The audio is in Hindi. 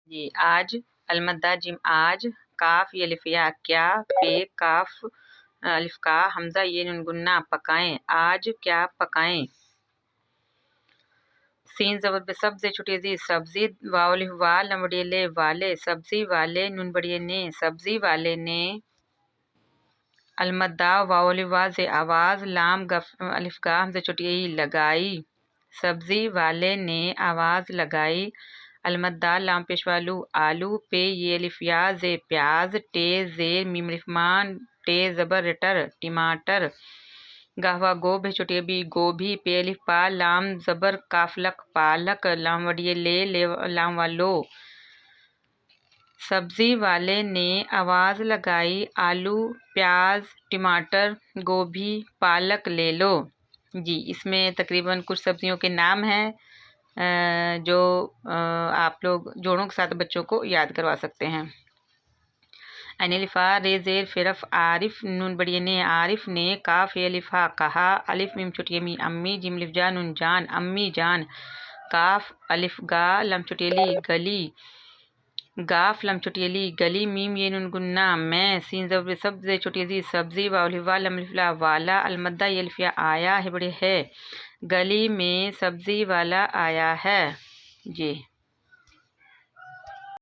जी आज अलमद्दा जिम आज काफ ये लिफिया क्या पे काफ अलिफ का हमजा ये नुन गुन्ना पकाएं आज क्या पकाएं। सीन जबर पे सब्जे छुटे जी सब्जी वालिफ वाल नंबड़िए ले वाले सब्जी वाले नुन बड़िए ने सब्जी वाले ने। अलमद्दा वालिफ वा से आवाज लाम गफ अलिफ का हमसे छुटिए लगाई सब्जी वाले ने आवाज लगाई। अलमद्दा लाम पेशवालू आलू पे ये अलिफिया जे प्याज टे जे मिमरिफमान टे जबर रिटर टमाटर। गहवा गोभ छोटिए बी गोभी पे अलिफ पा लाम जबर काफलक पालक लाम वडिए ले लाम वालो। सब्जी वाले ने आवाज़ लगाई आलू प्याज टमाटर गोभी पालक ले लो। जी इसमें तकरीबन कुछ सब्जियों के नाम हैं जो आप लोग जोड़ों के साथ बच्चों को याद करवा सकते हैं। अनिलिफा रे जेर फिरफ आरिफ नून बड़िए ने आरिफ ने काफ अलिफा कहा अलिफ मिम छुटिए मी अम्मी जिम लिफजा नून जान अम्मी जान। काफ अलिफ गा लम छुटियली गली गाफ लम छुटियली गली मीम ये नुन गुन्ना मैं सीन जब सब्जे छुटियली सब्जी वालिफा लम लिफला वाला अलमद्दा ये लिफिया आया है बड़े है गली में सब्जी वाला आया है। जी